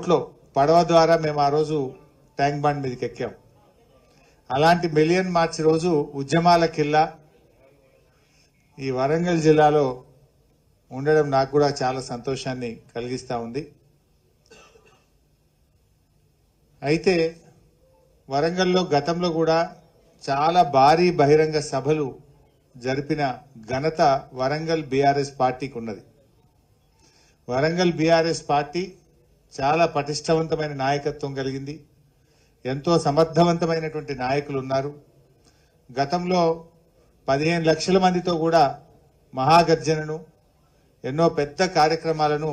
బోట్లో పడవ ద్వారా మేము ఆ రోజు ట్యాంక్ బండ్ మీదకి ఎక్కాం. అలాంటి మిలియన్ మార్చ్ రోజు ఉద్యమాల కిల్లా ఈ వరంగల్ జిల్లాలో ఉండడం నాకు కూడా చాలా సంతోషాన్ని కలిగిస్తూ ఉంది. అయితే వరంగల్లో గతంలో కూడా చాలా భారీ బహిరంగ సభలు జరిపిన ఘనత వరంగల్ బీఆర్ఎస్ పార్టీకి ఉన్నది. వరంగల్ బీఆర్ఎస్ పార్టీ చాలా పటిష్టవంతమైన నాయకత్వం కలిగింది. ఎంతో సమర్థవంతమైనటువంటి నాయకులు ఉన్నారు. గతంలో 15 లక్షల మందితో కూడా మహాగర్జనను ఎన్నో పెద్ద కార్యక్రమాలను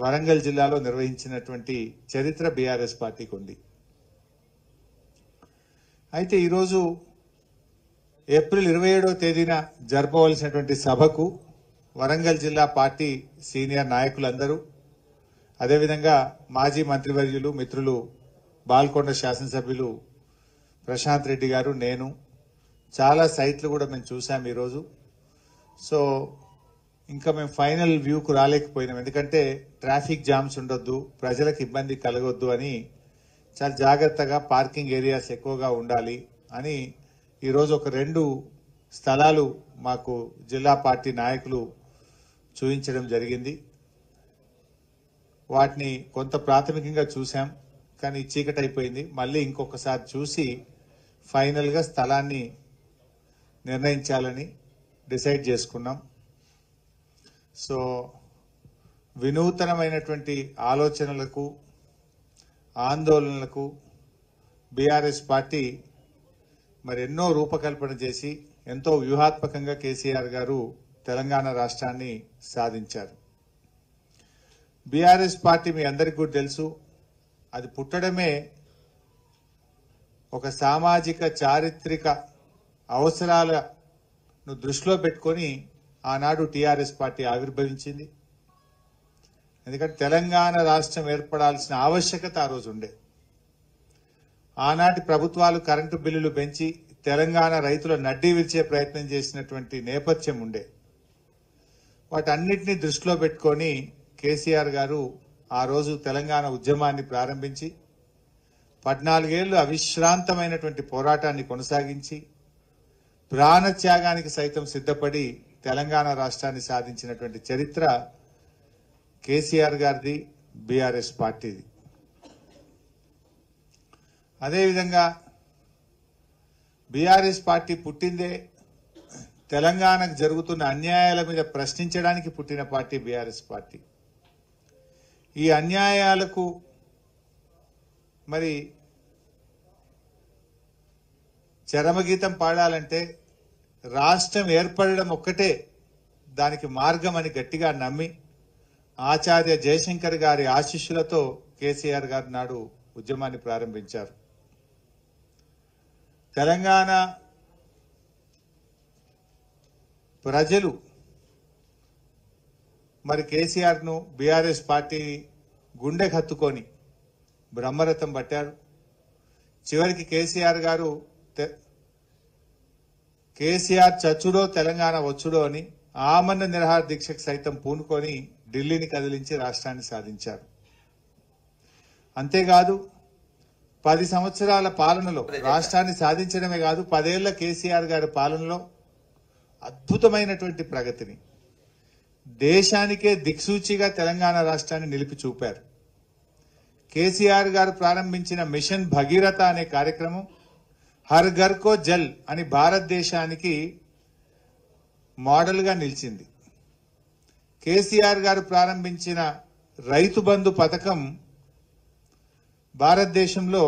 వరంగల్ జిల్లాలో నిర్వహించినటువంటి చరిత్ర బీఆర్ఎస్ పార్టీకి ఉంది. అయితే ఈరోజు ఏప్రిల్ 27వ తేదీన జరపవలసినటువంటి సభకు వరంగల్ జిల్లా పార్టీ సీనియర్ నాయకులందరూ, అదేవిధంగా మాజీ మంత్రివర్యులు మిత్రులు బాల్కొండ శాసనసభ్యులు ప్రశాంత్ రెడ్డి గారు, నేను చాలా సైట్లు కూడా మేము చూసాం ఈరోజు. సో ఇంకా మేము ఫైనల్ వ్యూకు రాలేకపోయినాం, ఎందుకంటే ట్రాఫిక్ జామ్స్ ఉండొద్దు, ప్రజలకు ఇబ్బంది కలగొద్దు అని చాలా జాగ్రత్తగా పార్కింగ్ ఏరియాస్ ఎక్కువగా ఉండాలి అని ఈరోజు ఒక 2 స్థలాలు మాకు జిల్లా పార్టీ నాయకులు చూపించడం జరిగింది. వాటిని కొంత ప్రాథమికంగా చూసాం, కానీ చీకటి అయిపోయింది. మళ్ళీ ఇంకొకసారి చూసి ఫైనల్గా స్థలాన్ని నిర్ణయించాలని డిసైడ్ చేసుకున్నాం. సో వినూతనమైనటువంటి ఆలోచనలకు, ఆందోళనలకు బీఆర్ఎస్ పార్టీ మరి ఎన్నో రూపకల్పన చేసి ఎంతో వ్యూహాత్మకంగా కేసీఆర్ గారు తెలంగాణ రాష్ట్రాన్ని సాధించారు. బీఆర్ఎస్ పార్టీ మీ అందరికీ కూడా తెలుసు, అది పుట్టడమే ఒక సామాజిక చారిత్రక అవసరాలను దృష్టిలో పెట్టుకొని ఆనాడు టీఆర్ఎస్ పార్టీ ఆవిర్భవించింది. ఎందుకంటే తెలంగాణ రాష్ట్రం ఏర్పడాల్సిన ఆవశ్యకత ఆ రోజు ఉండే. ఆనాటి ప్రభుత్వాలు కరెంటు బిల్లులు పెంచి తెలంగాణ రైతుల నడ్డీ విరిచే ప్రయత్నం చేసినటువంటి నేపథ్యం ఉండే. వాటన్నిటినీ దృష్టిలో పెట్టుకొని కేసీఆర్ గారు ఆ రోజు తెలంగాణ ఉద్యమాన్ని ప్రారంభించి 14 ఏళ్లు అవిశ్రాంతమైనటువంటి పోరాటాన్ని కొనసాగించి ప్రాణత్యాగానికి సైతం సిద్ధపడి తెలంగాణ రాష్ట్రాన్ని సాధించినటువంటి చరిత్ర కేసీఆర్ గారిది, బీఆర్ఎస్ పార్టీది. అదేవిధంగా బీఆర్ఎస్ పార్టీ పుట్టిందే తెలంగాణకు జరుగుతున్న అన్యాయాల మీద ప్రశ్నించడానికి పుట్టిన పార్టీ బీఆర్ఎస్ పార్టీ. ఈ అన్యాయాలకు మరి చరమగీతం పాడాలంటే రాష్ట్రం ఏర్పడడం ఒక్కటే దానికి మార్గం అని గట్టిగా నమ్మి ఆచార్య జయశంకర్ గారి ఆశీస్సులతో కేసీఆర్ గారు నాడు ఉద్యమాన్ని ప్రారంభించారు. తెలంగాణ ప్రజలు మరి కేసీఆర్ను, బీఆర్ఎస్ పార్టీని గుండెకు హత్తుకొని బ్రహ్మరథం పట్టారు. చివరికి కేసీఆర్ గారు కేసీఆర్ చచ్చుడో తెలంగాణ వచ్చుడో అని ఆమరణ నిరాహార దీక్షకు సైతం పూనుకొని ఢిల్లీని కదిలించి రాష్ట్రాన్ని సాధించారు. అంతేకాదు 10 సంవత్సరాల పాలనలో రాష్ట్రాన్ని సాధించడమే కాదు, 10 ఏళ్ల కేసీఆర్ గారి పాలనలో అద్భుతమైనటువంటి ప్రగతిని, దేశానికే దిక్సూచిగా తెలంగాణ రాష్ట్రాన్ని నిలిపి చూపారు. కేసీఆర్ గారు ప్రారంభించిన మిషన్ భగీరథ అనే కార్యక్రమం హర్ ఘర్ కో జల్ అని భారతదేశానికి మోడల్గా నిలిచింది. కేసీఆర్ గారు ప్రారంభించిన రైతు బంధు పథకం భారతదేశంలో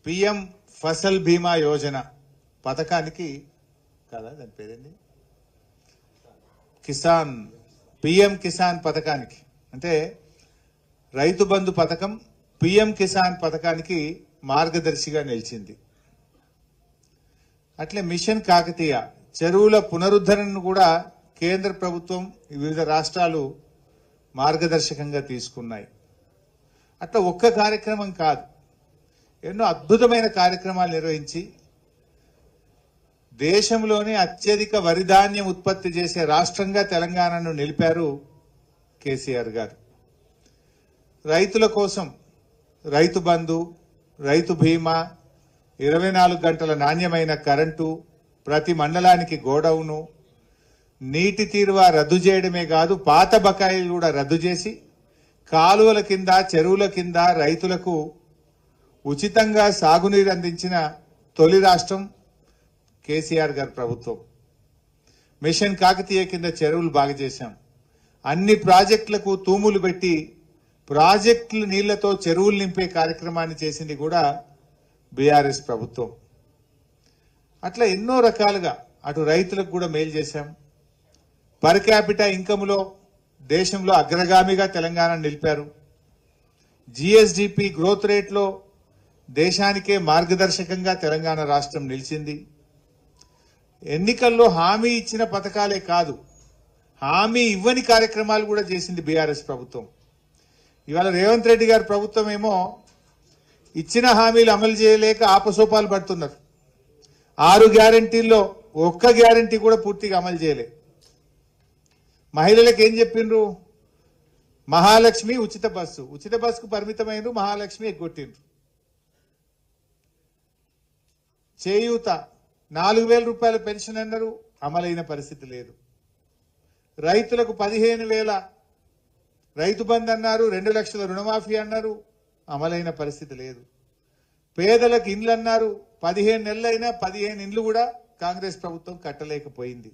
పిఎం ఫసల్ బీమా యోజన పథకానికి కదా, దాని పేరేంటి, కిసాన్, పిఎం కిసాన్ పథకానికి, అంటే రైతు బంధు పథకం పిఎం కిసాన్ పథకానికి మార్గదర్శిగా నిలిచింది. అట్లే మిషన్ కాకతీయ చెరువుల పునరుద్ధరణను కూడా కేంద్ర ప్రభుత్వం, వివిధ రాష్ట్రాలు మార్గదర్శకంగా తీసుకున్నాయి. అట్లా ఒక్క కార్యక్రమం కాదు, ఎన్నో అద్భుతమైన కార్యక్రమాలు నిర్వహించి దేశంలోనే అత్యధిక వరి ధాన్యం ఉత్పత్తి చేసే రాష్ట్రంగా తెలంగాణను నిలిపారు కేసీఆర్ గారు. రైతుల కోసం రైతు బంధు, రైతు బీమా, 24 గంటల నాణ్యమైన కరెంటు, ప్రతి మండలానికి గోడౌను, నీటి తీరువా రద్దు చేయడమే కాదు పాత బకాయిలు కూడా రద్దు చేసి కాలువల కింద, చెరువుల కింద రైతులకు ఉచితంగా సాగునీరు అందించిన తొలి రాష్ట్రం కేసీఆర్ గారి ప్రభుత్వం. మిషన్ కాకతీయ కింద చెరువులు బాగు చేశాం. అన్ని ప్రాజెక్టులకు తూములు పెట్టి ప్రాజెక్టుల నీళ్లతో చెరువులు నింపే కార్యక్రమాన్ని చేసింది కూడా బీఆర్ఎస్ ప్రభుత్వం. అట్లా ఎన్నో రకాలుగా అటు రైతులకు కూడా మేలు చేశాం. పర్ క్యాపిటా ఇన్కమ్లో దేశంలో అగ్రగామిగా తెలంగాణ నిలిపారు. జిఎస్డిపి గ్రోత్ రేట్లో దేశానికే మార్గదర్శకంగా తెలంగాణ రాష్ట్రం నిలిచింది. ఎన్నికల్లో హామీ ఇచ్చిన పథకాలే కాదు, హామీ ఇవ్వని కార్యక్రమాలు కూడా చేసింది బీఆర్ఎస్ ప్రభుత్వం. ఇవాళ రేవంత్ రెడ్డి గారి ప్రభుత్వం ఏమో ఇచ్చిన హామీలు అమలు చేయలేక ఆపసోపాలు పడుతున్నారు. 6 గ్యారంటీల్లో ఒక్క గ్యారంటీ కూడా పూర్తిగా అమలు చేయలే. మహిళలకు ఏం చెప్పిండ్రు? మహాలక్ష్మి ఉచిత బస్సుకు పరిమితమైనరు, మహాలక్ష్మి ఎగ్గొట్టిండ్రు. చేయూత 4,000 రూపాయల పెన్షన్ అన్నారు, అమలైన పరిస్థితి లేదు. రైతులకు 15,000 రైతు బంధు అన్నారు, 2 లక్షల రుణమాఫీ అన్నారు, అమలైన పరిస్థితి లేదు. పేదలకు ఇండ్లు అన్నారు, 15 నెలలైనా 15 ఇండ్లు కూడా కాంగ్రెస్ ప్రభుత్వం కట్టలేకపోయింది.